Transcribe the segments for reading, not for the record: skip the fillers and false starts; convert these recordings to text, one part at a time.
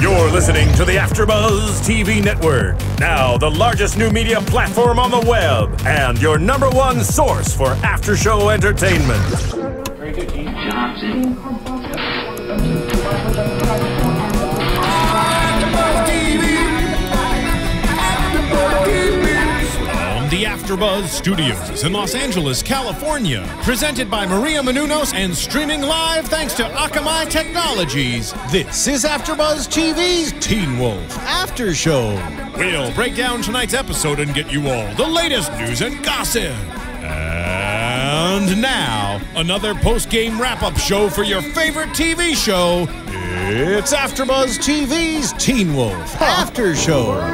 You're listening to the AFTERBUZZ TV Network, now the largest new media platform on the web, and your #1 source for after-show entertainment. Very good, Gene Johnson. The AFTERBUZZ Studios in Los Angeles, California. Presented by Maria Menounos and streaming live thanks to Akamai Technologies. This is AFTERBUZZ TV's Teen Wolf After Show. We'll break down tonight's episode and get you all the latest news and gossip. And now, another post-game wrap-up show for your favorite TV show. It's AFTERBUZZ TV's Teen Wolf After Show.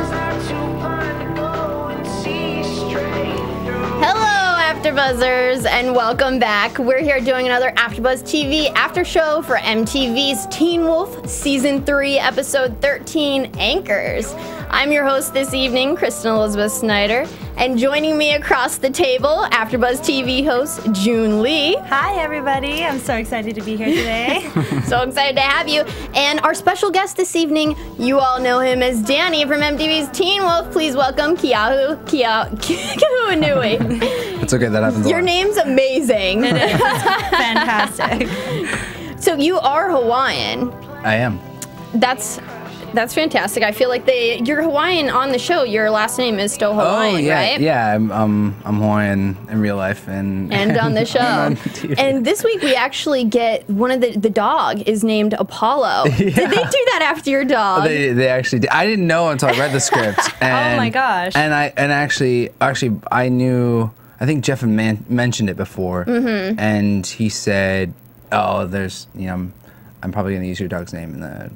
AfterBuzzers, and welcome back. We're here doing another AfterBuzz TV after show for MTV's Teen Wolf Season 3, Episode 13, Anchors. I'm your host this evening, Kristen Snyder, and joining me across the table, AfterBuzz TV host June Lee. Hi, everybody. I'm so excited to be here today. So excited to have you. And our special guest this evening, you all know him as Danny from MTV's Teen Wolf. Please welcome Keahu Kahuanu. It's okay, that happens a lot. Your name's amazing. It is. It's fantastic. So you are Hawaiian. I am. That's fantastic. I feel like you're Hawaiian on the show. Your last name is still Hawaiian, right? Yeah, I'm Hawaiian in real life and on the show. And on TV. And this week we actually get one of the dog is named Apollo. Yeah. Did they do that after your dog? They actually did. I didn't know until I read the script. And, oh my gosh. And actually I knew. I think Jeff had mentioned it before, and he said, "Oh, there's I'm probably gonna use your dog's name in the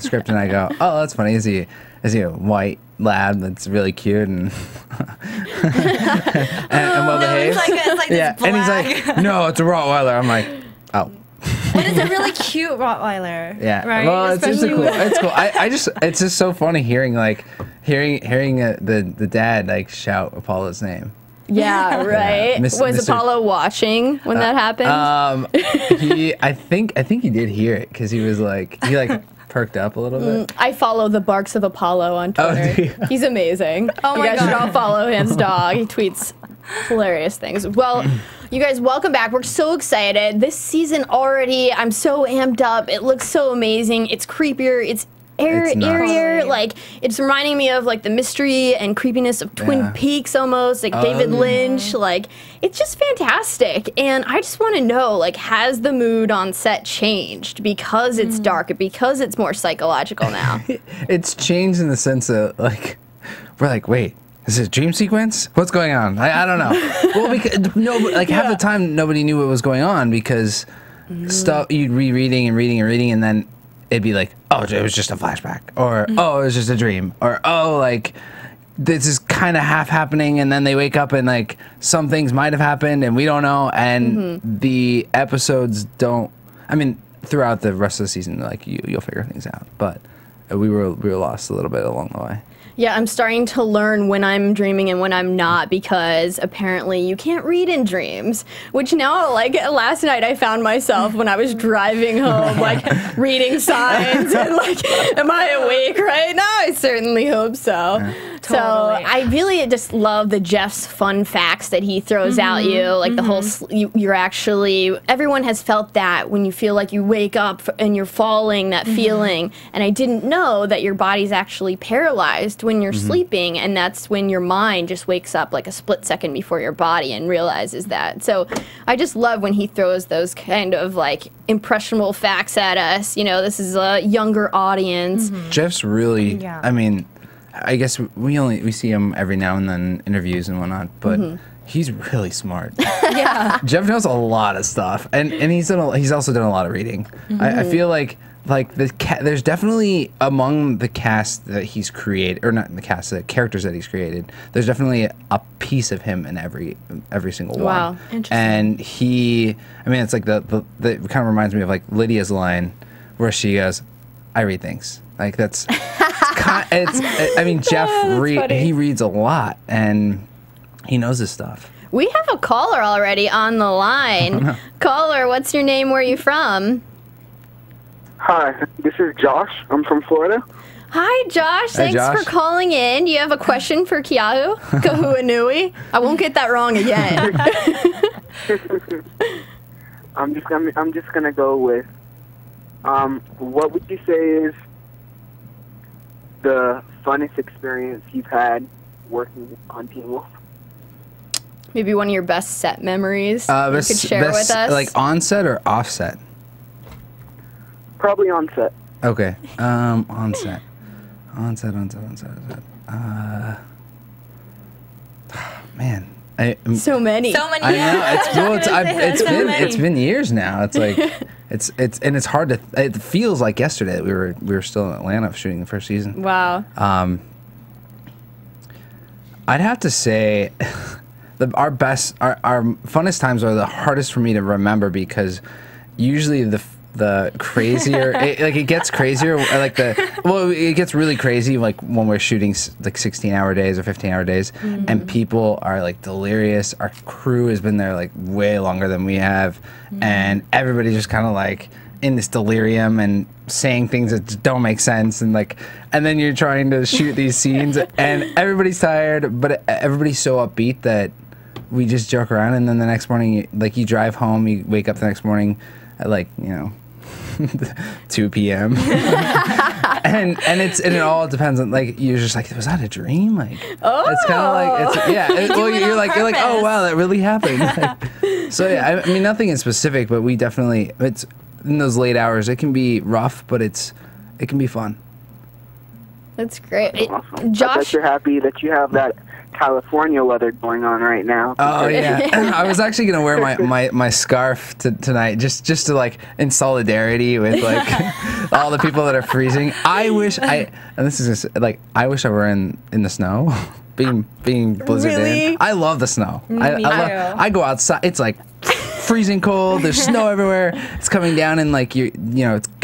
script." And I go, "Oh, that's funny. Is he a white lab that's really cute and and well behaved?" It's like yeah, this black. and he's like, "No, it's a Rottweiler." I'm like, "Oh." But it's a really cute Rottweiler. Yeah. Right? Well, it's cool. It's cool. It's just so funny hearing the dad like shout Apollo's name. Yeah, right. Was Apollo watching when that happened? I think he did hear it because he perked up a little bit. I follow the Barks of Apollo on Twitter. Oh, he's amazing. Oh my God. You guys should all follow his dog. He tweets hilarious things. Well, you guys, welcome back. We're so excited. This season already, I'm so amped up. It looks so amazing. It's creepier. It's airier, like it's reminding me of like the mystery and creepiness of Twin Peaks almost, like David Lynch. Like it's just fantastic. And I just want to know, like, has the mood on set changed because it's dark, because it's more psychological now? It's changed in the sense that like we're like, wait, is it a dream sequence? What's going on? I don't know. Well, because half the time nobody knew what was going on because stuff you'd reading and then it'd be like, oh, it was just a flashback, or oh, it was just a dream, or oh, like this is kind of half happening, and then they wake up and like some things might have happened and we don't know, and the episodes don't. I mean, throughout the rest of the season, like you'll figure things out, but we were lost a little bit along the way. Yeah, I'm starting to learn when I'm dreaming and when I'm not, because apparently you can't read in dreams, which now, like, last night I found myself when I was driving home, like, reading signs and, like, am I awake right now? I certainly hope so. Yeah. So Totally. I really just love the Jeff's fun facts that he throws out you, like the whole, you're actually, everyone has felt that when you feel like you wake up and you're falling, that feeling, and I didn't know that your body's actually paralyzed when you're sleeping, and that's when your mind just wakes up like a split second before your body and realizes that. So I just love when he throws those kind of like impressionable facts at us. You know, this is a younger audience. Jeff's really, I mean, I guess we see him every now and then in interviews and whatnot, but he's really smart. Yeah. Jeff knows a lot of stuff, and he's also done a lot of reading. I feel like there's definitely among the cast that he's created, or not in the cast, the characters that he's created, there's definitely a piece of him in every single one. Wow, interesting. And I mean, it's like it kind of reminds me of like Lydia's line where she goes, "I read things." Like that's, I mean, Jeff he reads a lot and he knows his stuff. We have a caller already on the line. Caller, what's your name? Where are you from? Hi, this is Josh. I'm from Florida. Hi, Josh. Hey, Thanks Josh. for calling in. You have a question for Keahu Kahuanu? I won't get that wrong again. I'm just gonna go with. What would you say is the funnest experience you've had working on Teen Wolf? Maybe one of your best set memories you could share with us. Like on set or off set? Probably on set. Okay. On set. Man. So many. I know. It's been years now. It's like it's hard to. It feels like yesterday that we were still in Atlanta shooting the first season. Wow. I'd have to say, our funnest times are the hardest for me to remember because usually the crazier it gets crazier it gets really crazy like when we're shooting like 16-hour days or 15-hour days and people are like delirious. Our crew has been there like way longer than we have and everybody's just kind of like in this delirium and saying things that just don't make sense and then you're trying to shoot these scenes and everybody's tired but everybody's so upbeat that we just joke around and then the next morning you drive home, you wake up the next morning at 2 p.m. and it all depends on you're just like, was that a dream? It's kind of like you're like oh wow, that really happened. So yeah, I mean nothing in specific, but we definitely, it's in those late hours it can be rough, but it can be fun. That's great. Awesome. Josh, I bet you're happy that you have that California weather going on right now. Oh yeah, I was actually gonna wear my scarf tonight just to in solidarity with all the people that are freezing. I wish I were in the snow, being blizzarded. Really? I love the snow. I go outside. It's freezing cold. There's snow everywhere. It's coming down and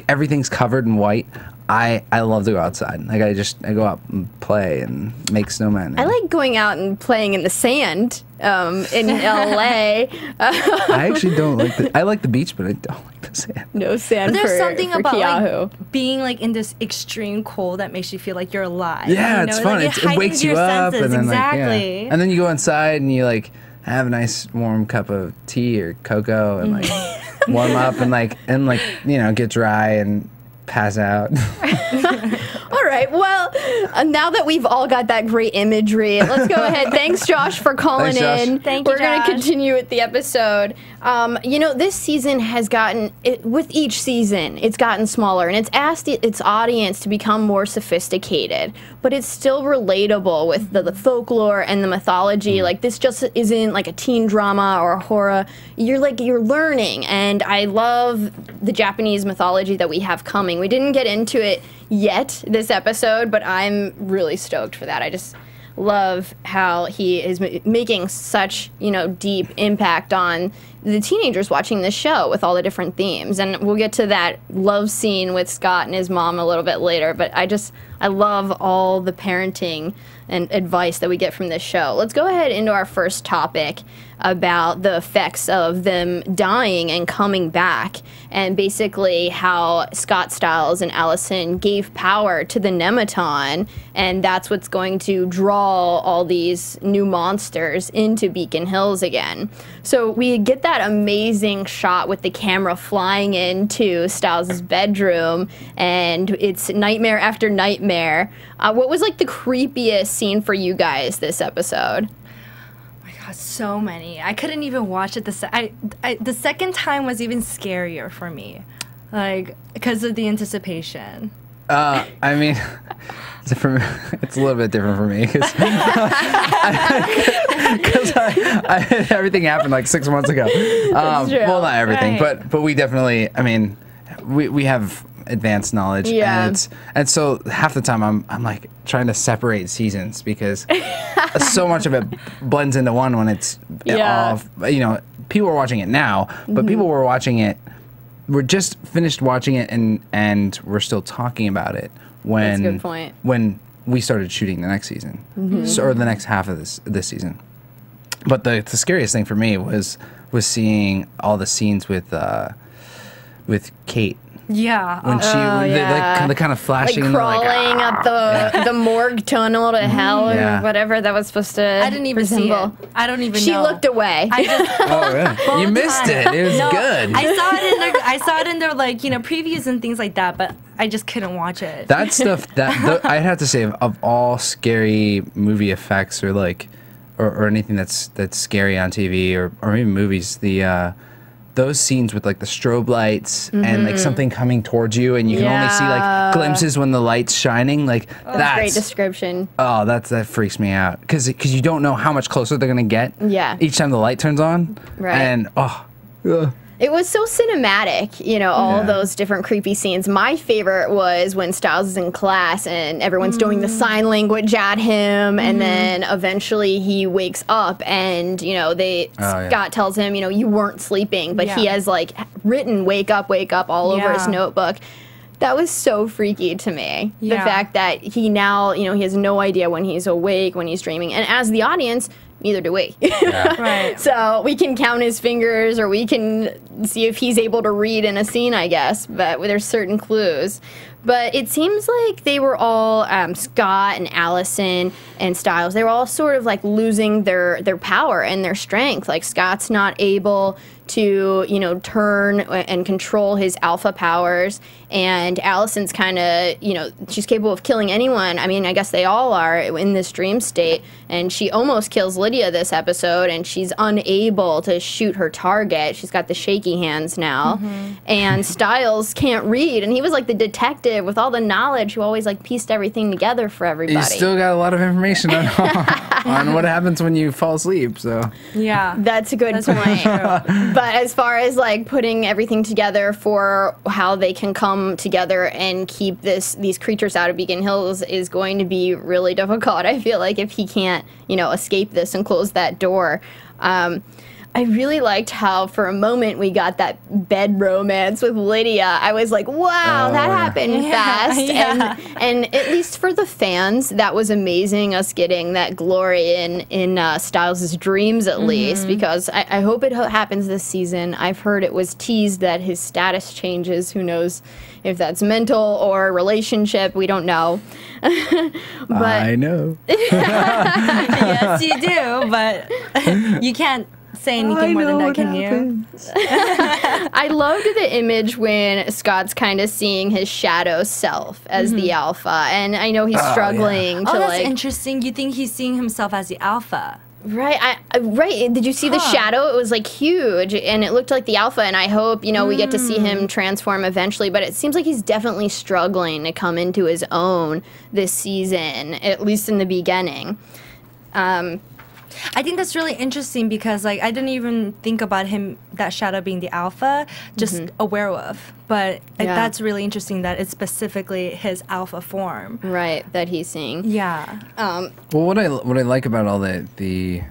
everything's covered in white. I love to go outside. I go out and play and make snowmen. I like going out and playing in the sand in LA. I actually don't like I like the beach, but I don't like the sand. No sand. But there's something about Keahu. being in this extreme cold that makes you feel like you're alive. Yeah, it's fun. It wakes you up, and then exactly. and then you go inside and you have a nice warm cup of tea or cocoa and warm up and get dry and pass out. All right. Well, now that we've all got that great imagery, let's go ahead. Thanks, Josh, for calling in. Thank you, We're going to Josh. continue with the episode. This season has gotten, with each season, it's gotten smaller, and it's asked its audience to become more sophisticated, but it's still relatable with the folklore and the mythology. This just isn't a teen drama or a horror. You're learning, and I love the Japanese mythology that we have coming. We didn't get into it yet this episode, but I'm really stoked for that. I just love how he is making such deep impact on the teenagers watching this show with all the different themes, and we'll get to that love scene with Scott and his mom a little bit later, but I love all the parenting and advice that we get from this show. Let's go ahead into our first topic about the effects of them dying and coming back, and basically how Scott, Stiles, and Allison gave power to the Nematon, and that's what's going to draw all these new monsters into Beacon Hills again. So we get that amazing shot with the camera flying into Stiles' bedroom, and it's nightmare after nightmare. What was the creepiest scene for you guys this episode? So many. I couldn't even watch it. The second time was even scarier for me, because of the anticipation. I mean, it's a little bit different for me because everything happened 6 months ago. Well, not everything, right. but we definitely. I mean, we have advanced knowledge, and so half the time I'm trying to separate seasons because so much of it blends into one when it's all, people are watching it now, but people were watching it. We're just finished watching it and we're still talking about it when That's a good point. When we started shooting the next season, or the next half of this season. But the scariest thing for me was seeing all the scenes with Kate. Yeah. When the kind of flashing, like crawling up the morgue tunnel to hell or whatever that was supposed to. I didn't even see it. I don't even know. She looked away. Really? You missed it. It was good. I saw it in their like previews and things like that, but I just couldn't watch it. That stuff. I'd have to say of all scary movie effects or like or anything that's scary on TV or even movies, those scenes with like the strobe lights and like something coming towards you and you can only see like glimpses when the light's shining, like that's great description. Oh, that freaks me out because you don't know how much closer they're gonna get. Yeah. Each time the light turns on. Right. And it was so cinematic, all those different creepy scenes. My favorite was when Stiles is in class and everyone's doing the sign language at him, and then eventually he wakes up and, Scott tells him, you weren't sleeping, but he has, like, written wake up, all over his notebook. That was so freaky to me. The fact that he now, he has no idea when he's awake, when he's dreaming. And as the audience, neither do we. Right. So we can count his fingers or we can see if he's able to read in a scene, I guess. But there's certain clues. But it seems like they were all, Scott and Allison and Stiles, they were all sort of like losing their power and their strength. Like Scott's not able to, turn and control his alpha powers. And Allison's kind of, she's capable of killing anyone. I mean, I guess they all are in this dream state. And she almost kills Lydia this episode, and she's unable to shoot her target. She's got the shaky hands now. And Stiles can't read. And he was like the detective with all the knowledge who always like pieced everything together for everybody. You still got a lot of information on what happens when you fall asleep. So yeah, that's a good point. But as far as like putting everything together for how they can come together and keep these creatures out of Beacon Hills is going to be really difficult. I feel like if he can't, escape this and close that door. I really liked how for a moment we got that bed romance with Lydia. I was like, wow, that happened fast. And at least for the fans, that was amazing, us getting that glory in Stiles' dreams at least, because I hope it happens this season. I've heard it was teased that his status changes. Who knows if that's mental or relationship. We don't know. But I know. Yes, you do, but you can't say anything more than that, can you? I loved the image when Scott's kind of seeing his shadow self as the alpha, and I know he's struggling to that's interesting. You think he's seeing himself as the alpha? Right, right. Did you see the shadow? It was like huge, and it looked like the alpha. And I hope we get to see him transform eventually. But it seems like he's definitely struggling to come into his own this season, at least in the beginning. I think that's really interesting because, like, I didn't even think about that shadow being the alpha, just a werewolf. But that's really interesting that it's specifically his alpha form. Right, that he's seeing. Yeah. Well, what I like about all the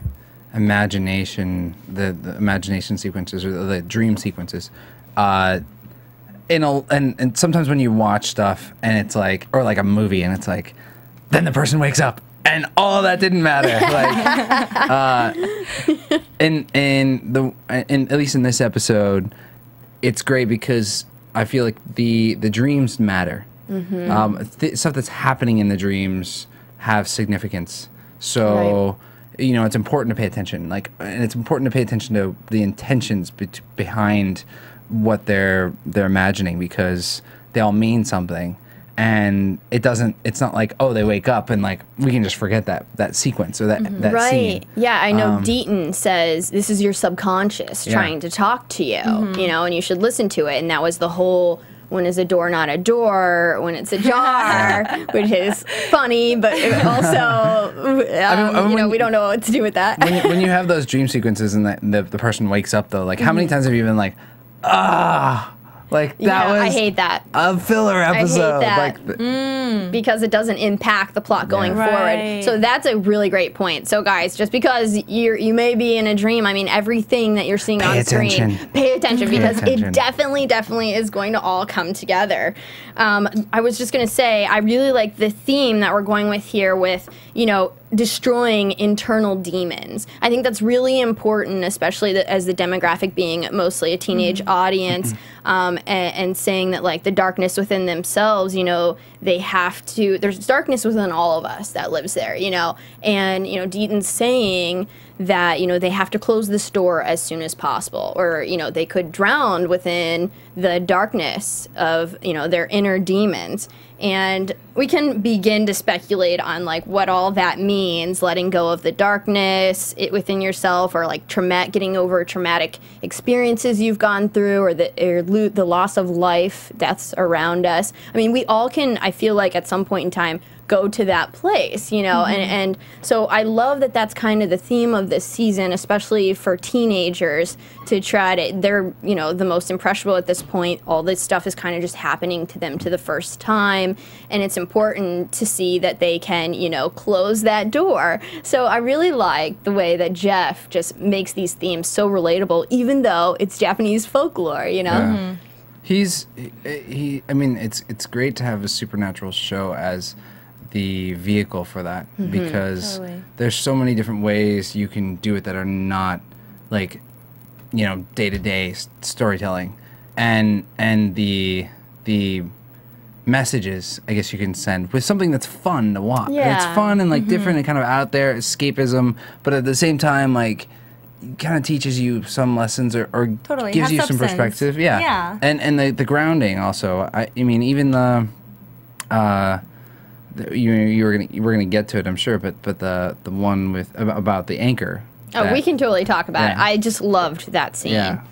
imagination, the imagination sequences or the dream sequences, and sometimes when you watch stuff and it's like, or like a movie and it's like, then the person wakes up. And all that didn't matter. Like, at least in this episode, it's great because I feel like the dreams matter. Stuff that's happening in the dreams have significance. So, it's important to pay attention. And it's important to pay attention to the intentions behind what they're imagining because they all mean something. And it's not like, oh, they wake up and like we can just forget that sequence or that scene. Yeah, I know Deaton says this is your subconscious trying to talk to you, and you should listen to it. And that was the whole when is a door not a door, when it's ajar, which is funny, but it also, we don't know what to do with that. When you have those dream sequences and the person wakes up though, like how many times have you been like, like that was I hate that. A filler episode. I hate that. Because it doesn't impact the plot going forward. So that's a really great point. So guys, just because you may be in a dream, I mean everything that you're seeing on screen, pay attention because it definitely is going to all come together. I was just gonna say I really like the theme that we're going with here with, destroying internal demons. I think that's really important, especially as the demographic being mostly a teenage audience, and saying that like the darkness within themselves, you know, they have to, there's darkness within all of us that lives there, you know, and, you know, Deaton's saying that, you know, they have to close this door as soon as possible, or, you know, they could drown within the darkness of, you know, their inner demons. And we can begin to speculate on like what all that means, letting go of the darkness within yourself, or like getting over traumatic experiences you've gone through, or the loss of life, deaths around us. I mean, we all can, I feel like at some point in time, go to that place, you know, and so I love that that's kind of the theme of this season, especially for teenagers, to try to, they're, you know, the most impressionable at this point. All this stuff is kind of just happening to them to the first time, and it's important to see that they can, you know, close that door. So I really like the way that Jeff just makes these themes so relatable, even though it's Japanese folklore, you know? Yeah. I mean, it's great to have a supernatural show as the vehicle for that, because there's so many different ways you can do it that are not like, you know, day-to-day storytelling, and the messages I guess you can send with something that's fun to watch. Yeah. It's fun and like different and kind of out there, escapism, but at the same time like kind of teaches you some lessons, or gives you some perspective. Yeah. And the grounding also. I mean, even the you were gonna get to it, I'm sure, but the one with about the anchor. Oh, we can totally talk about it. I just loved that scene. Yeah.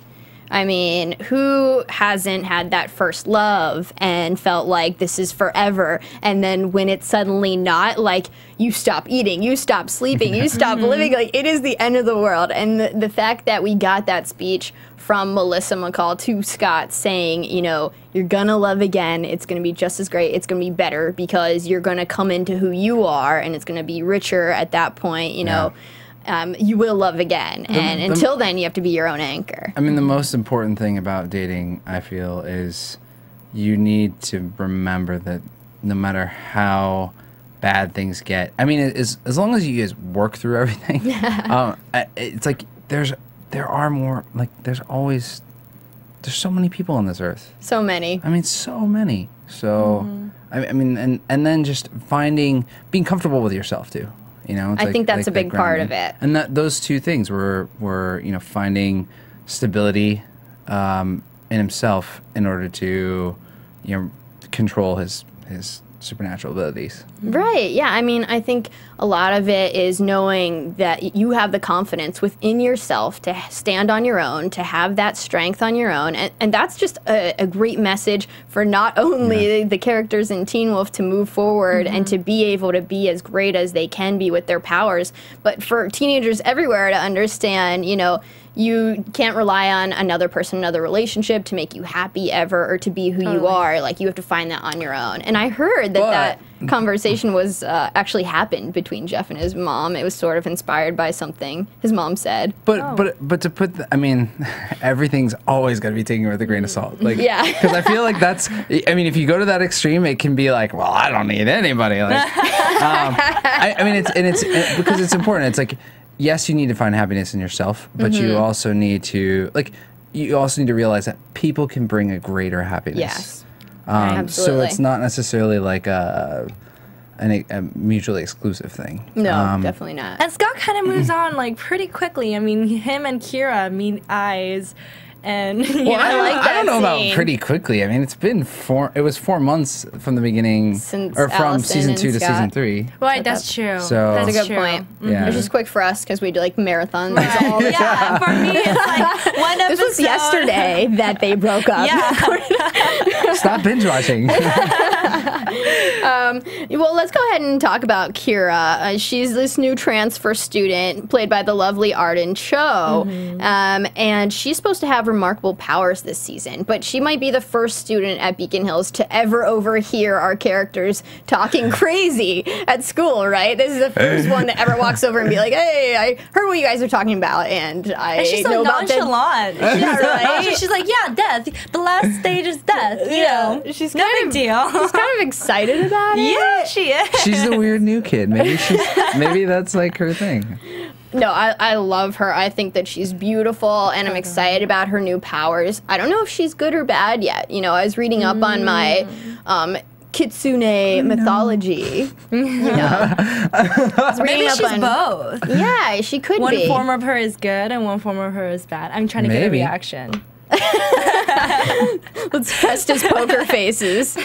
I mean, who hasn't had that first love and felt like this is forever, and then when it's suddenly not, like, you stop eating, you stop sleeping, you stop living, like, it is the end of the world. And the fact that we got that speech from Melissa McCall to Scott saying, you know, you're gonna love again, it's gonna be just as great, it's gonna be better, because you're gonna come into who you are, and it's gonna be richer at that point, you know. You will love again, and until then, you have to be your own anchor. I mean, the most important thing about dating, I feel, is you need to remember that no matter how bad things get, I mean, as long as you guys work through everything, it's like there's so many people on this earth. So many. I mean, so many. So, I mean, and then just being comfortable with yourself too. You know, I think that's a big part of it. And those two things were you know, finding stability in himself in order to, you know, control his supernatural abilities. Right, yeah. I mean, I think a lot of it is knowing that you have the confidence within yourself to stand on your own, to have that strength on your own. And that's just a great message for not only the characters in Teen Wolf to move forward and to be able to be as great as they can be with their powers, but for teenagers everywhere to understand, you know, you can't rely on another person, another relationship to make you happy ever, or to be who you are. Like, you have to find that on your own. And I heard that conversation was actually happened between Jeff and his mom. It was sort of inspired by something his mom said. But to put, I mean, everything's always got to be taken with a grain of salt. Like, because I feel like that's, I mean, if you go to that extreme, it can be like, well, I don't need anybody. Like, I mean, it's because it's important. It's like, yes, you need to find happiness in yourself, but you also need to realize that people can bring a greater happiness. Yes. Absolutely. So it's not necessarily like a mutually exclusive thing. No, definitely not. And Scott kind of moves on like pretty quickly. I mean, him and Kira meet eyes. And I don't know about pretty quickly. I mean, it was 4 months from the beginning, from season 2 to season 3. Right, that's true. So that's a good point. Yeah. It's just quick for us because we do like marathons all the time. Yeah, for me it's like one episode. This was yesterday that they broke up. Yeah. Stop binge watching. Well, let's go ahead and talk about Kira. She's this new transfer student played by the lovely Arden Cho, and she's supposed to have remarkable powers this season, but she might be the first student at Beacon Hills to ever overhear our characters talking crazy at school, right? This is the first one that ever walks over and be like, hey, I heard what you guys are talking about, and she's know so about nonchalant. Yeah, right? She's like, yeah, death. The last stage is death. You know, she's no big deal. She's kind of excited about Yeah, she is. She's the weird new kid. Maybe that's like her thing. No, I love her. I think that she's beautiful, and I'm excited about her new powers. I don't know if she's good or bad yet. You know, I was reading up on my Kitsune mythology. You know, Maybe she's both. Yeah, she could One be. form of her is good, and one form of her is bad. I'm trying to get a reaction. Let's test his poker faces.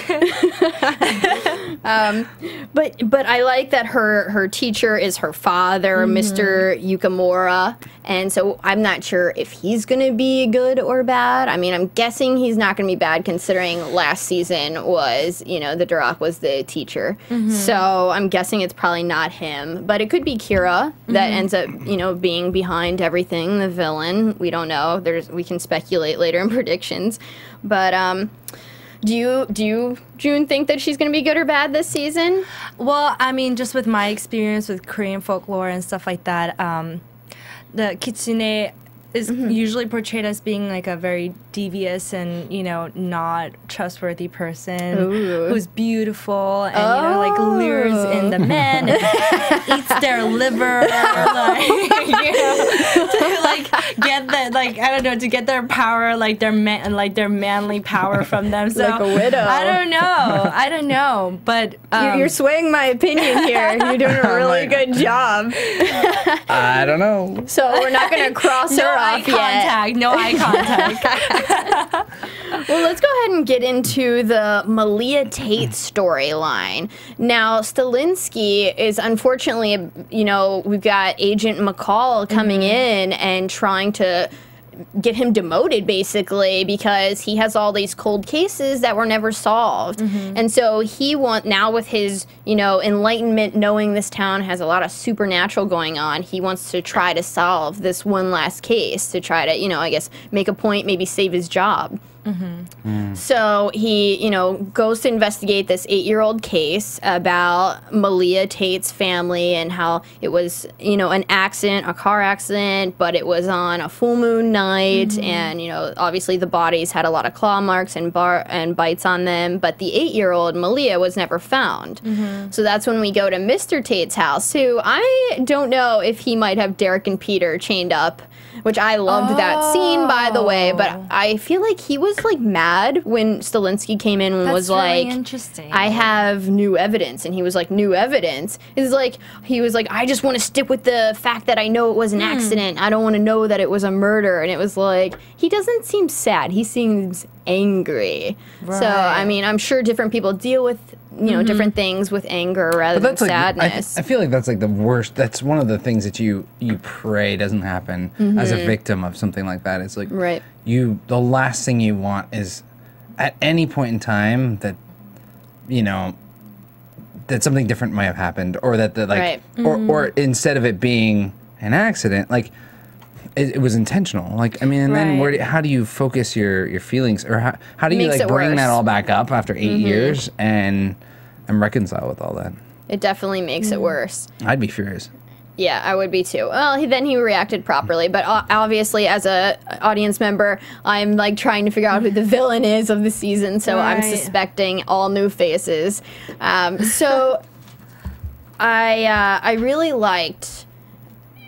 But I like that her teacher is her father, Mr. Yukamura, and so I'm not sure if he's gonna be good or bad. I mean, I'm guessing he's not gonna be bad considering last season was, you know, the Durak was the teacher. So I'm guessing it's probably not him, but it could be Kira that ends up, you know, being behind everything, the villain. We don't know. We can speculate later in predictions, but do you June think that she's going to be good or bad this season? Well, I mean, just with my experience with Korean folklore and stuff like that, the kitsune is usually portrayed as being like a very devious and, you know, not trustworthy person who's beautiful and, you know, like lures in the men and eats their liver, like, you know, to like get the, like, I don't know, to get their power, like their manly power from them. So like a widow. I don't know, but You're swaying my opinion here. You're doing a really good job. I don't know. So we're not going to cross her off yet. No eye contact. Well, let's go ahead and get into the Malia Tate storyline. Now, Stilinski is unfortunately, you know, we've got Agent McCall coming in and trying to get him demoted, basically, because he has all these cold cases that were never solved. And so he now with his, you know, enlightenment, knowing this town has a lot of supernatural going on, he wants to try to solve this one last case to try to, you know, I guess make a point, maybe save his job. So he, you know, goes to investigate this 8-year-old case about Malia Tate's family and how it was, you know, an accident, a car accident, but it was on a full moon night, and, you know, obviously the bodies had a lot of claw marks and bites on them, but the 8-year-old Malia was never found. So that's when we go to Mr. Tate's house, who I don't know if he might have Derek and Peter chained up, which I loved that scene, by the way, but I feel like he was, like, mad when Stilinski came in and was like, interesting. I have new evidence, and he was like, new evidence? It's like, he was like, I just want to stick with the fact that I know it was an accident. I don't want to know that it was a murder, and it was like, he doesn't seem sad. He seems angry. Right. So, I mean, I'm sure different people deal with, you know, different things with anger rather than sadness. I feel like that's like the worst. That's one of the things that you pray doesn't happen as a victim of something like that. It's like the last thing you want is at any point in time that, you know, that something different might have happened, or that or instead of it being an accident, like it was intentional. Like, I mean, and then how do you focus your feelings, or how do you like bring that all back up after 8 years and reconcile with all that? It definitely makes it worse. I'd be furious. Yeah, I would be too. Well, then he reacted properly, but obviously as a audience member, I'm like trying to figure out who the villain is of the season, so I'm suspecting all new faces. So I really liked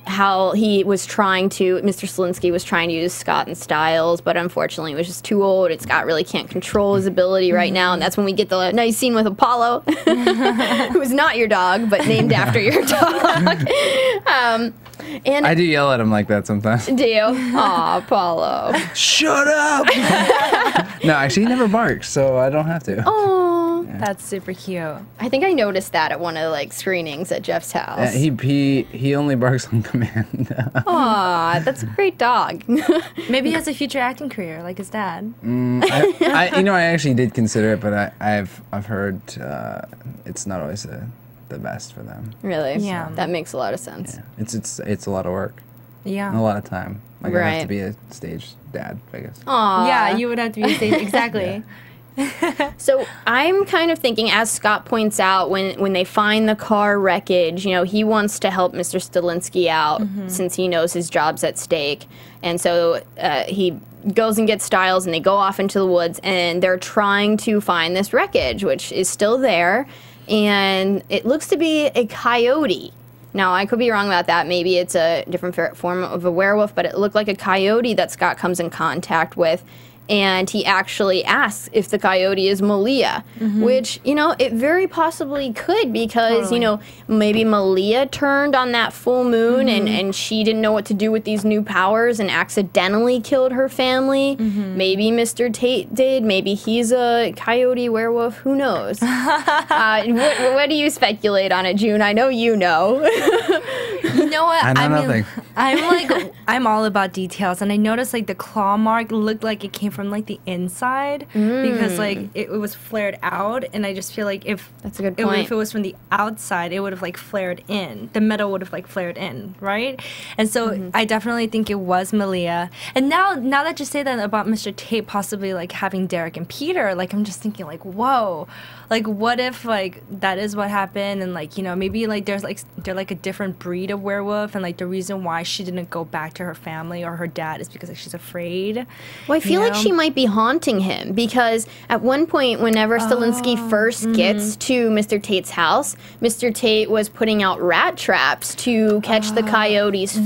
how he was trying to, Mr. Stilinski was trying to use Scott and Stiles, but unfortunately he was just too old, and Scott really can't control his ability right now, and that's when we get the nice scene with Apollo, who is not your dog, but named after your dog. And I do yell at him like that sometimes. Do you? Aw, Apollo. Shut up! No, actually he never barks, so I don't have to. Oh. That's super cute. I think I noticed that at one of the like screenings at Jeff's house. Yeah, he only barks on command. Aw, that's a great dog. Maybe he has a future acting career like his dad. I actually did consider it, but I've heard it's not always the best for them. Really? Yeah. That makes a lot of sense. Yeah. It's a lot of work. Yeah. And a lot of time. Like I have to be a stage dad, I guess. Aw. Yeah, you would have to be a stage exactly. So I'm kind of thinking, as Scott points out, when they find the car wreckage, you know, he wants to help Mr. Stilinski out since he knows his job's at stake. And so he goes and gets Stiles, and they go off into the woods, and they're trying to find this wreckage, which is still there. and it looks to be a coyote. Now, I could be wrong about that. Maybe it's a different form of a werewolf, but it looked like a coyote that Scott comes in contact with. And he actually asks if the coyote is Malia, which, you know, it very possibly could because, you know, maybe Malia turned on that full moon and she didn't know what to do with these new powers and accidentally killed her family. Maybe Mr. Tate did. Maybe he's a coyote werewolf. Who knows? What do you speculate on it, June? I know you know. You know what? I know nothing. I'm all about details, and I noticed like the claw mark looked like it came from like the inside because like it was flared out, and I just feel like if that's a good point. If it was from the outside, it would have like flared in. The metal would have like flared in, right? And so I definitely think it was Malia. And now that you say that about Mr. Tate possibly like having Derek and Peter, like I'm just thinking like, whoa, like what if like that is what happened, and like, you know, maybe like they're like a different breed of werewolf, and like the reason why she didn't go back to her family or her dad is because like she's afraid. Well, I feel like she might be haunting him because at one point, whenever Stilinski first gets to Mr. Tate's house, Mr. Tate was putting out rat traps to catch the coyote's food.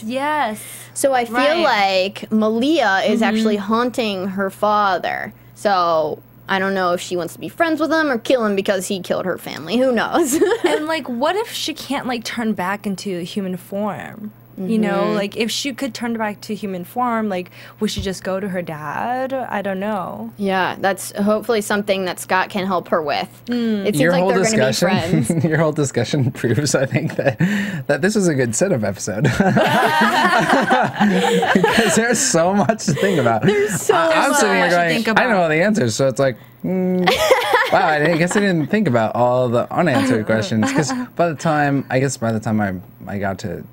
Yes. So I feel like Malia is actually haunting her father. So I don't know if she wants to be friends with him or kill him because he killed her family. Who knows? And like, what if she can't like turn back into human form? You know, like if she could turn back to human form, like would she just go to her dad? I don't know. Yeah, that's hopefully something that Scott can help her with. It seems like they're going to be friends. Your whole discussion proves, I think, that this is a good setup episode. Because there's so much to think about. There's so much I'm sitting here to going, think about. I know all the answers, so it's like, wow, I guess I didn't think about all the unanswered questions. Because by the time I got to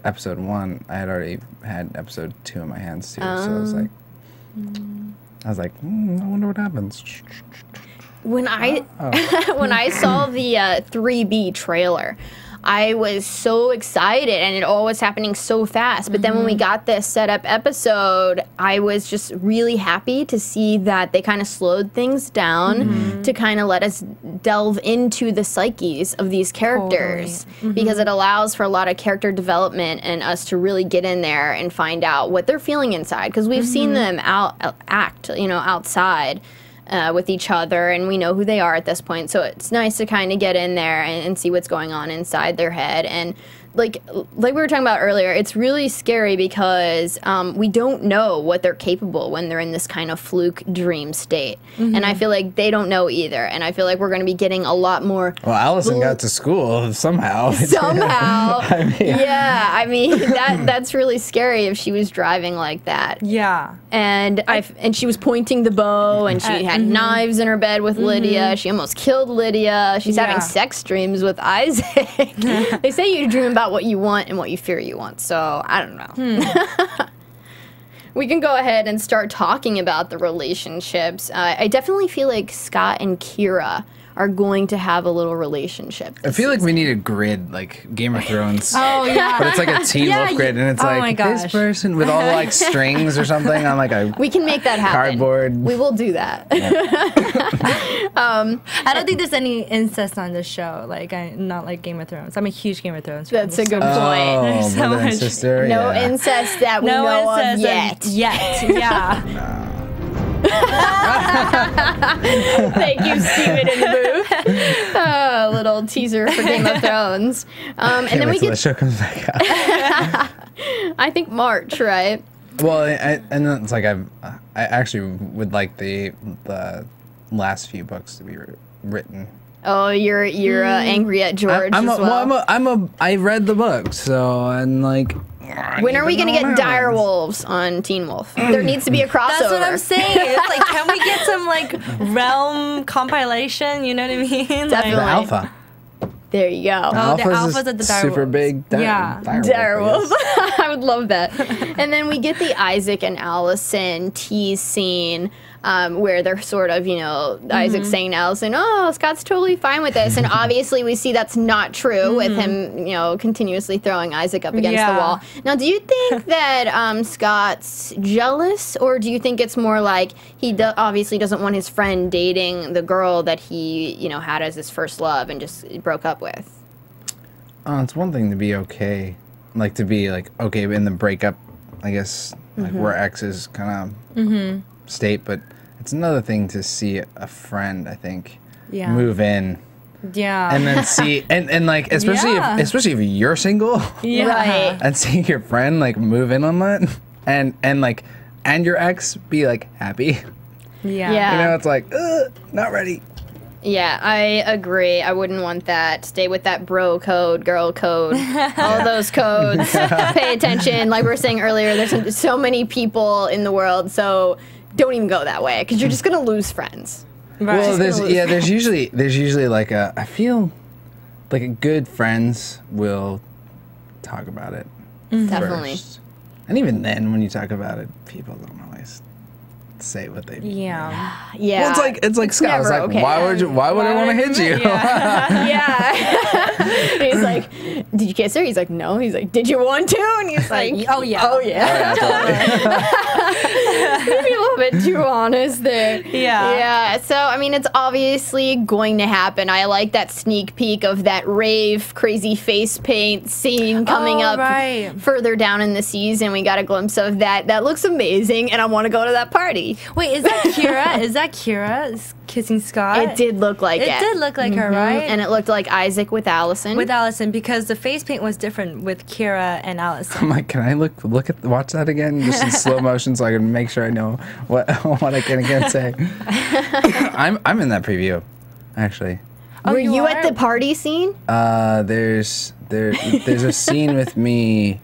episode 1, I had already had episode 2 in my hands too. So I was like, I wonder what happens. When I when I saw the 3B trailer, I was so excited, and it all was happening so fast. But then when we got this setup episode, I was just really happy to see that they kind of slowed things down to kind of let us delve into the psyches of these characters, because it allows for a lot of character development and us to really get in there and find out what they're feeling inside, because we've seen them act, you know, outside. With each other, and we know who they are at this point, so it's nice to kind of get in there and see what's going on inside their head. And like we were talking about earlier, it's really scary because we don't know what they're capable when they're in this kind of fluke dream state, and I feel like they don't know either, and I feel like we're going to be getting a lot more. Well, Allison got to school somehow. I mean that's really scary if she was driving like that. And she was pointing the bow, and she had knives in her bed with Lydia. She almost killed Lydia. She's having sex dreams with Isaac. They say you dream about what you want and what you fear you want, so I don't know. We can go ahead and start talking about the relationships. I definitely feel like Scott and Kira are going to have a little relationship. I feel like we need a grid, like Game of Thrones. Oh, yeah. But it's like a Teen Wolf grid, and it's like this person with all like strings or something on like a we can make that happen. Cardboard. We will do that. I don't think there's any incest on this show. Like, not like Game of Thrones. I'm a huge Game of Thrones fan. That's a good point. There's so brother and much. sister, No incest that we know of yet. Yeah. Thank you, Steven in the booth. Little teaser for Game of Thrones. And then we get the show comes back out. I think March, right? Well, and then it's like I actually would like the last few books to be written. Oh, you're angry at George as well. I read the books, so I'm like. When are we going to get dire wolves on Teen Wolf? There needs to be a crossover. That's what I'm saying. It's like, can we get some like realm compilation? You know what I mean? Definitely. The alpha. There you go. Oh, the alphas at the dire super wolves. big dire wolf. I would love that. And then we get the Isaac and Allison tease scene. where they're sort of, Isaac saying to Allison, oh, Scott's totally fine with this. And obviously we see that's not true with him, continuously throwing Isaac up against the wall. Now, do you think that Scott's jealous, or do you think it's more like he obviously doesn't want his friend dating the girl that he, had as his first love and just broke up with? It's one thing to be okay, okay in the breakup, I guess, where exes kind of state, but it's another thing to see a friend, I think, move in. Yeah. And then see, and like, especially if you're single. Yeah. Right. And seeing your friend, move in on that, and your ex be, happy. Yeah. It's not ready. Yeah, I agree. I wouldn't want that. Stay with that bro code, girl code, all those codes. Pay attention. Like we were saying earlier, there's so many people in the world, so don't even go that way because you're just gonna lose friends. Right. Well, there's usually I feel like a good friends will talk about it. Definitely. First. And even then, when you talk about it, people don't always say what they yeah. Well, it's like Scott. It's like, okay. Why would I want to hit you? Yeah. He's like, did you kiss her? He's like, no. He's like, did you want to? And he's like, oh yeah. Maybe a little bit too honest there. Yeah. So I mean, it's obviously going to happen. I like that sneak peek of that rave crazy face paint scene coming up further down in the season. We got a glimpse of that. That looks amazing, and I want to go to that party. Wait, is that Kira? Is that Kira kissing Scott? It did look like it. It did look like her, right? And it looked like Isaac with Allison. With Allison, because the face paint was different with Kira and Allison. I'm like, can I watch that again, just in slow motion, so I can make sure I know what I can again say. I'm in that preview, actually. Were you at the party scene? There's a scene with me.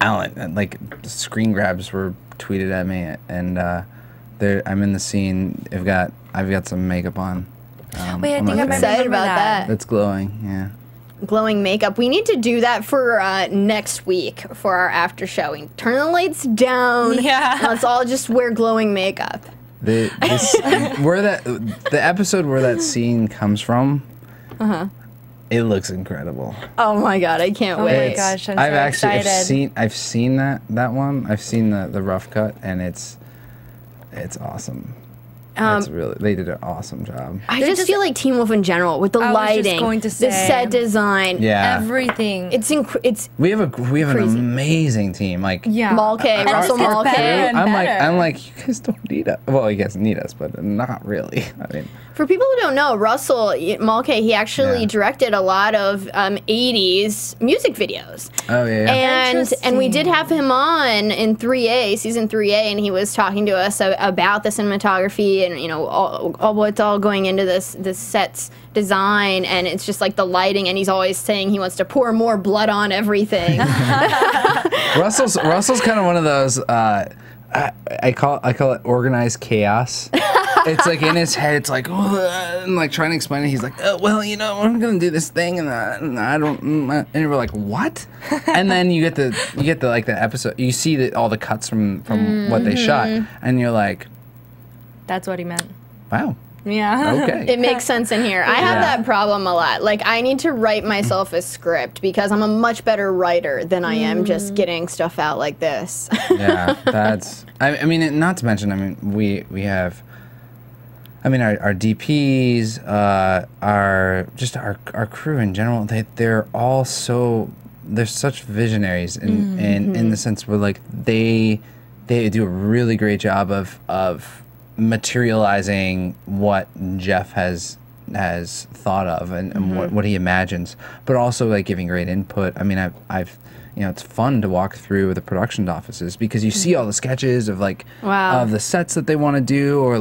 Alan, screen grabs were tweeted at me, and I'm in the scene. I've got some makeup on. Wait, I think I'm excited about that. It's glowing, yeah. Glowing makeup. We need to do that for next week for our after show. We turn the lights down. Yeah. And let's all just wear glowing makeup. The episode where that scene comes from. It looks incredible. Oh my god, I can't wait. Oh my gosh, I'm so excited. I've seen that one. I've seen the rough cut, and it's awesome. They did an awesome job. I just feel like Teen Wolf in general, with the lighting, the set design, everything. We have an amazing team. Mulcahy, Russell Mulcahy. I'm like, you guys don't need us. Well, you guys need us, but not really. I mean, for people who don't know, Russell Mulcahy, he actually directed a lot of 80s music videos. Oh yeah. And we did have him on in season 3A, and he was talking to us about the cinematography and all what's all going into this set's design, and it's just like the lighting, and he's always saying he wants to pour more blood on everything. Russell's kind of one of those. I call it organized chaos. It's like in his head, it's like, and trying to explain it. He's like, I'm gonna do this thing, and I don't, and we're like, what? And then you get the episode. You see all the cuts from what they shot, and you're like, that's what he meant. Wow. Yeah. Okay. It makes sense in here. I have that problem a lot. I need to write myself a script because I'm a much better writer than I am just getting stuff out like this. Yeah, that's. I mean, not to mention. We have. Our DPs, our crew in general. They're all they're such visionaries in the sense where they do a really great job of materializing what Jeff has thought of and what he imagines, but also giving great input. I mean, I've it's fun to walk through the production offices because you see all the sketches of of the sets that they want to do, or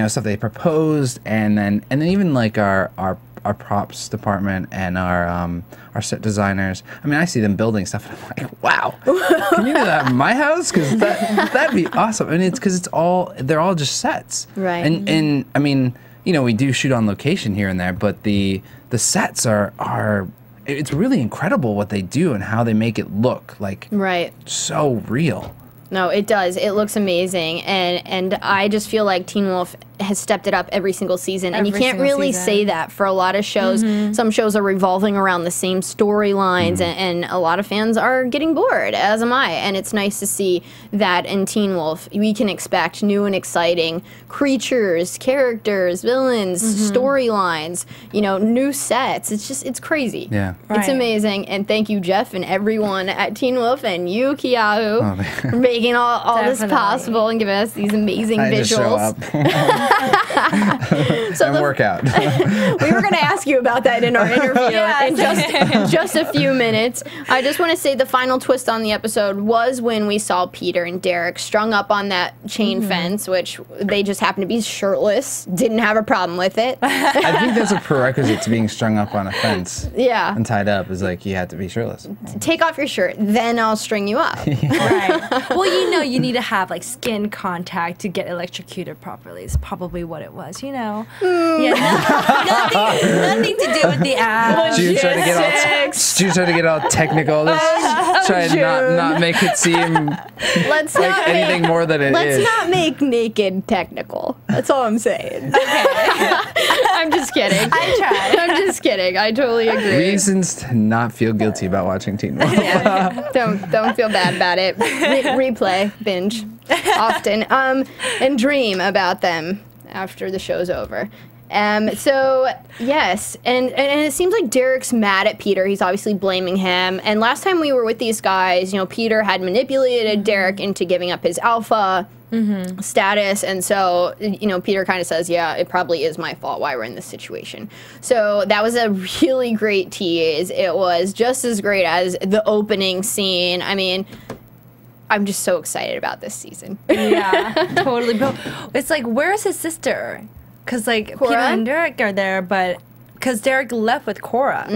stuff they proposed, and then even our props department and our set designers. I mean, I see them building stuff, and I'm like, wow, can you do that in my house? Because that'd be awesome. And it's because they're all just sets, right? And I mean, we do shoot on location here and there, but the sets are it's really incredible what they do and how they make it look right, so real. No, it does. It looks amazing, and I just feel like Teen Wolf has stepped it up every single season, and you can't really say that for a lot of shows. Some shows are revolving around the same storylines, and a lot of fans are getting bored, as am I, and it's nice to see that in Teen Wolf we can expect new and exciting creatures, characters, villains, storylines, you know, new sets. It's crazy. Yeah. It's amazing, and thank you, Jeff, and everyone at Teen Wolf, and you, Keahu, for making all this possible and giving us these amazing visuals. Just show up. And work out. We were going to ask you about that in our interview in just a few minutes. I just want to say the final twist on the episode was when we saw Peter and Derek strung up on that chain fence, which they just happened to be shirtless. Didn't have a problem with it. I think that's a prerequisite to being strung up on a fence. Yeah. And tied up is like you had to be shirtless. Take off your shirt, then I'll string you up. Right. Well, you know, you need to have like skin contact to get electrocuted properly. It's probably what it was, you know. Yeah, nothing to do with the app. Students try to get all technical. Let's try and not make it seem Let's like not anything more than it is. Let's not make naked technical. That's all I'm saying. Okay. I'm just kidding. I tried. I'm just kidding. I totally agree. Reasons to not feel guilty about watching Teen Wolf. Don't feel bad about it. Replay, binge, often, and dream about them after the show's over. So yes, and it seems like Derek's mad at Peter. He's obviously blaming him. And last time we were with these guys, you know, Peter had manipulated Derek into giving up his alpha status, and so, you know, Peter kind of says, yeah, it probably is my fault why we're in this situation. So that was a really great tease. It was just as great as the opening scene. I mean, I'm just so excited about this season. Yeah, totally. But it's like, where's his sister? Because, like, Cora? Peter and Derek are there, but because Derek left with Cora.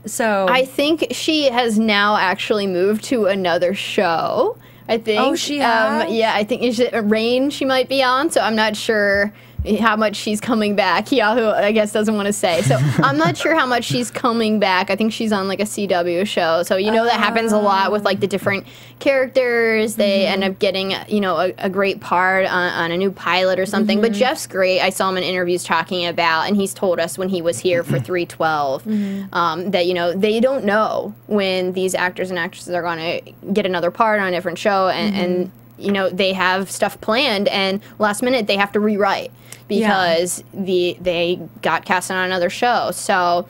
So I think she has now actually moved to another show. I think. Oh, she has? Yeah, I think Rain she might be on, so I'm not sure how much she's coming back. Keahu, I guess, doesn't want to say. So I'm not sure how much she's coming back. I think she's on, like, a CW show. So, you know, that happens a lot with, like, the different characters. They end up getting, you know, a great part on a new pilot or something. But Jeff's great. I saw him in interviews talking about, and he's told us when he was here for 312, that, you know, they don't know when these actors and actresses are going to get another part on a different show. And you know, they have stuff planned, and last minute they have to rewrite because they got cast on another show. So,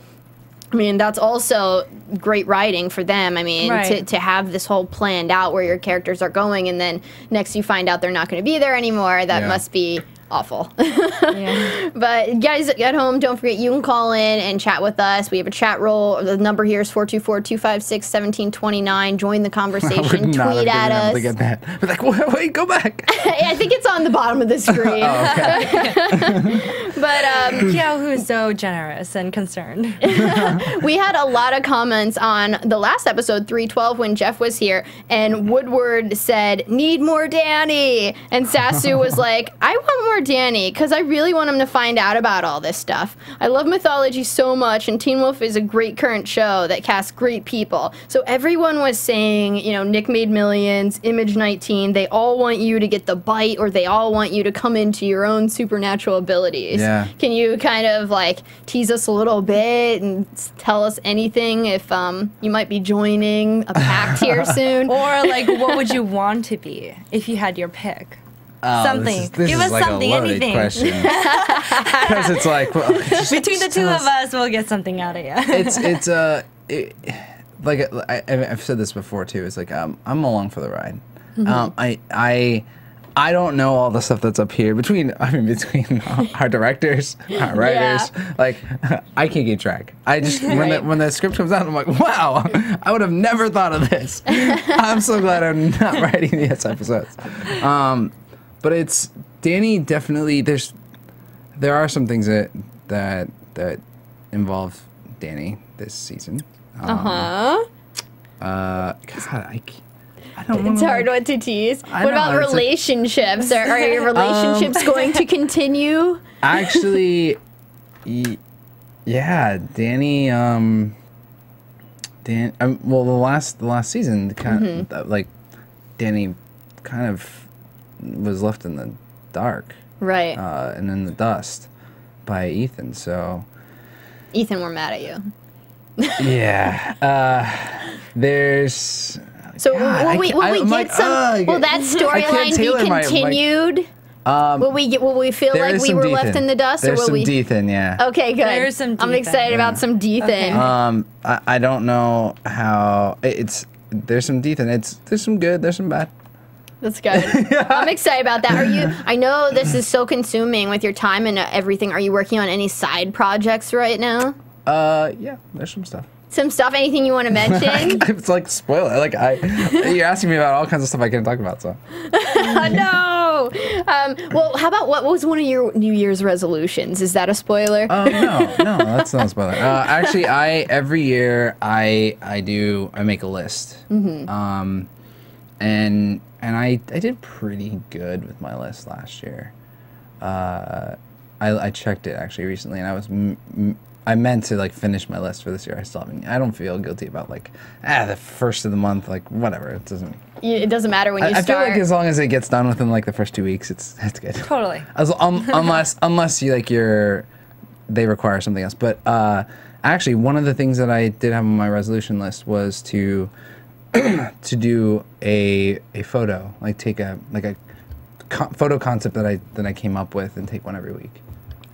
I mean, that's also great writing for them. I mean, to have this whole planned out where your characters are going, and then next you find out they're not going to be there anymore. That must be awful. But guys at home, don't forget, you can call in and chat with us. We have a chat roll. The number here is 424-256-1729. Join the conversation. Tweet at us. To get that. We're like, wait, go back. I think it's on the bottom of the screen. But Keahu is so generous and concerned. we had a lot of comments on the last episode, 312, when Jeff was here, and Woodward said, "Need more Danny," and Sasu was like, "I want more Danny because I really want him to find out about all this stuff. I love mythology so much, and Teen Wolf is a great current show that casts great people." So everyone was saying, you know, Nick Made Millions, Image 19, they all want you to get the bite, or they all want you to come into your own supernatural abilities. Yeah. Can you kind of like tease us a little bit and tell us anything if you might be joining a pact here soon? Or like, what would you want to be if you had your pick? Something. This Give is us like something, a loaded anything. question. Because it's like, well, between the two of us, we'll get something out of you. I've said this before too. It's like I'm along for the ride. I don't know all the stuff that's up here between our directors, our writers. Like, I can't keep track. I just when the script comes out, I'm like, wow, I would have never thought of this. I'm so glad I'm not writing these episodes. But it's Danny. Definitely, there are some things that involve Danny this season. God, I don't know. It's hard not to tease. What about relationships? Are your relationships going to continue? Actually, yeah, Danny. Well, the last season, kind of like Danny kind of was left in the dark, right, and in the dust by Ethan. So, Ethan, we're mad at you. Yeah, there's. So will we get some? Will that storyline be continued? Will we feel like we were left in the dust, there's or will we? There's some Dethan, yeah. Okay, good. There's some I'm excited about some Dethan. Okay. I don't know how it's. There's some Dethan. There's some good. There's some bad. That's good. I'm excited about that. Are you? I know this is so consuming with your time and everything. Are you working on any side projects right now? Yeah. There's some stuff. Some stuff. Anything you want to mention? It's like spoil it. Like you're asking me about all kinds of stuff I can't talk about. So. No. Well, how about what was one of your New Year's resolutions? Is that a spoiler? No, that's not a spoiler. Actually, every year I make a list. Mm-hmm. And I did pretty good with my list last year. I checked it actually recently, and I meant to like finish my list for this year. I still haven't. I don't feel guilty about like the first of the month, like whatever. It doesn't. It doesn't matter when you start. I feel like as long as it gets done within like the first 2 weeks, it's good. Totally. Unless you they require something else. But actually, one of the things that I did have on my resolution list was to do a photo, like take a photo concept that I came up with and take one every week.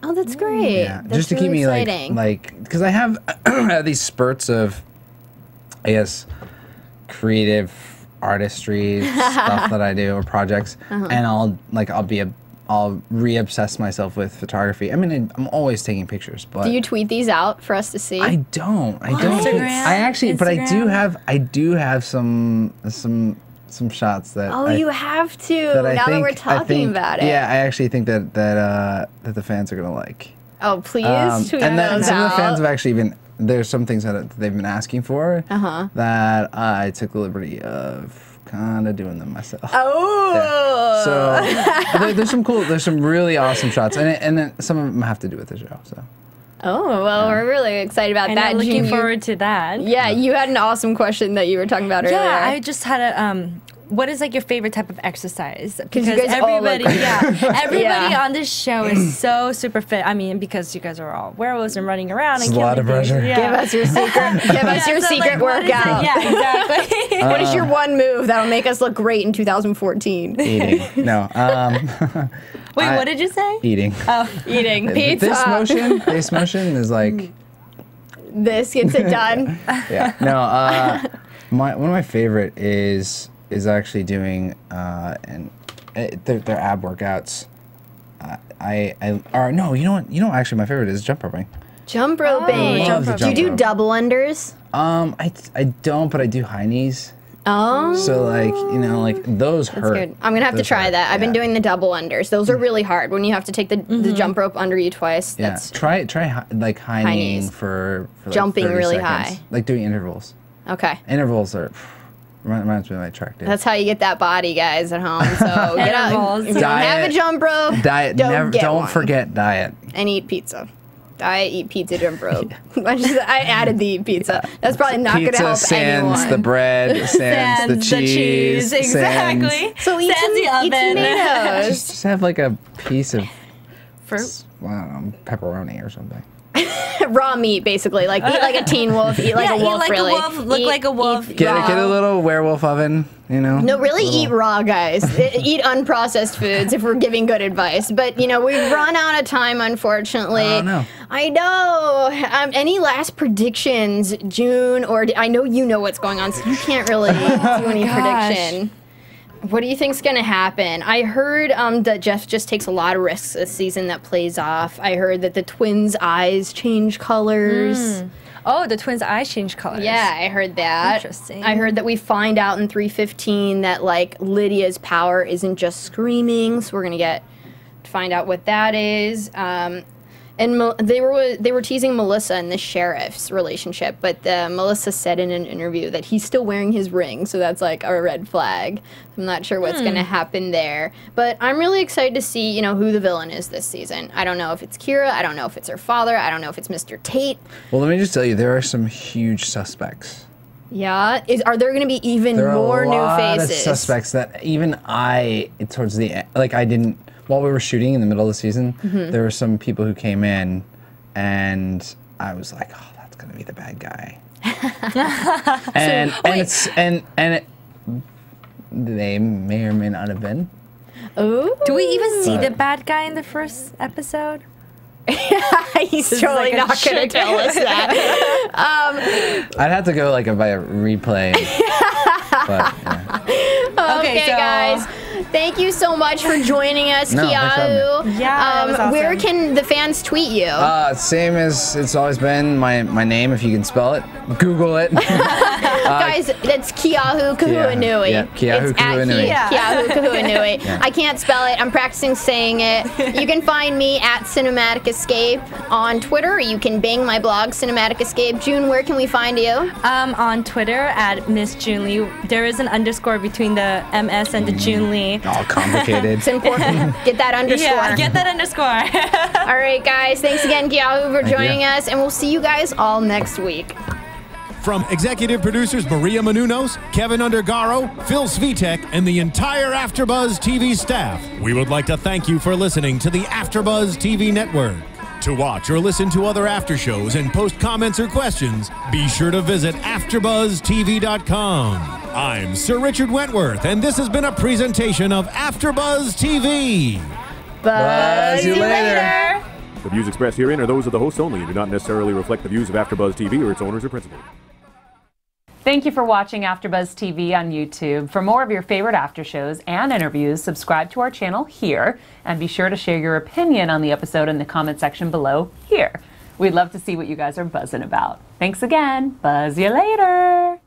Oh, that's great. Yeah, that's just to really keep me exciting. like because I have these spurts of, I guess, creative artistry stuff that I do or projects, and I'll re-obsess myself with photography. I mean, I'm always taking pictures, but do you tweet these out for us to see? I don't. Instagram? I actually, but Instagram? I do have some shots that. You have to. That we're talking about it. Yeah, I actually think that the fans are gonna like. Oh, please tweet and then those some out. of the fans have actually been. There's some things that they've been asking for that I took the liberty of kind of doing them myself. Oh. Yeah. So there's some really awesome shots, and then some of them have to do with the show. So. Oh, well, we're really excited about that. Looking forward to that. Yeah, you had an awesome question that you were talking about earlier. Yeah, I just had a what is like your favorite type of exercise? Because you guys all everybody, look everybody on this show is so super fit. I mean, because you guys are all werewolves and running around and a lot of pressure. Yeah. Give us your secret. Give us your secret workout. Yeah, exactly. What is your one move that'll make us look great in 2014? Eating. No. Wait, what did you say? Eating. Oh, Eating pizza. This motion is like. This gets it done. Yeah. No. One of my favorite is actually doing their ab workouts. No, you know what? You know, actually, my favorite is jump roping. Jump roping. Do you do double unders? I don't, but I do high knees. Oh. So like those hurt. Good. I'm gonna have to try that. I've been doing the double unders. Those are really hard when you have to take the jump rope under you twice. Yeah. That's Try like high kneeing knees. for like Jumping 30 really seconds. high. Like doing intervals. okay. Intervals are reminds me of my track days. That's how you get that body, guys, at home. So get out. Intervals. If you don't have a jump rope, Diet. Don't forget diet. and eat pizza. Diet, eat pizza, jump rope. I added the eat pizza. That's probably not going to help sans anyone. the bread, sans the cheese, exactly. So eat Sans the oven. tomatoes. Just have like a piece of Fruit. I don't know, pepperoni or something. Raw meat, basically. Like eat like a teen wolf. Eat like a wolf. eat like really. a wolf. Look like a wolf. Get a little werewolf oven, you know. No, really eat raw, guys. Eat unprocessed foods if we're giving good advice. But, we've run out of time, unfortunately. Oh, no. I know. Any last predictions, June? Or I know you know what's going on, so you can't really do any prediction. What do you think's going to happen? I heard that Jeff just takes a lot of risks this season that plays off. I heard that the twins' eyes change colors. Oh, the twins' eyes change colors. Yeah, I heard that. Interesting. I heard that we find out in 315 that Lydia's power isn't just screaming, so we're gonna find out what that is. And they were teasing Melissa and the sheriff's relationship, but Melissa said in an interview that he's still wearing his ring, so that's like a red flag. I'm not sure what's going to happen there, but I'm really excited to see who the villain is this season. I don't know if it's Kira, I don't know if it's her father, I don't know if it's Mr. Tate. Well, let me just tell you, there are some huge suspects Yeah. Are there going to be even more new faces? There are a lot of suspects that even I, towards the end, like I didn't, while we were shooting in the middle of the season, there were some people who came in and I was like, oh, that's going to be the bad guy. and they may or may not have been. Ooh. Do we even see the bad guy in the first episode? He's totally not going to tell us that. I'd have to go like by a replay. But, yeah. Okay, guys. Thank you so much for joining us, Keahu. Yeah, that was awesome. Where can the fans tweet you? Same as it's always been, my name, if you can spell it. Google it. Guys, that's Keahu Kahuanu. Yeah, Keahu Kahuanu. Keahu Kahuanu. I can't spell it. I'm practicing saying it. You can find me at Cinematic Escape on Twitter. You can bang my blog, Cinematic Escape. June, where can we find you? On Twitter at Miss June Lee. There is an underscore between the MS and the June Lee. All complicated. It's important. Get that underscore. Yeah, get that underscore. All right, guys. Thanks again, Keahu, for joining us, and we'll see you guys all next week. From executive producers Maria Menounos, Kevin Undergaro, Phil Svitek, and the entire AfterBuzz TV staff, we would like to thank you for listening to the AfterBuzz TV network. To watch or listen to other after shows and post comments or questions, be sure to visit AfterBuzzTV.com. I'm Sir Richard Wentworth, and this has been a presentation of AfterBuzz TV. Buzz you later. The views expressed herein are those of the hosts only and do not necessarily reflect the views of AfterBuzz TV or its owners or principals. Thank you for watching AfterBuzz TV on YouTube. For more of your favorite after shows and interviews, subscribe to our channel here, and be sure to share your opinion on the episode in the comment section below here. We'd love to see what you guys are buzzing about. Thanks again. Buzz you later.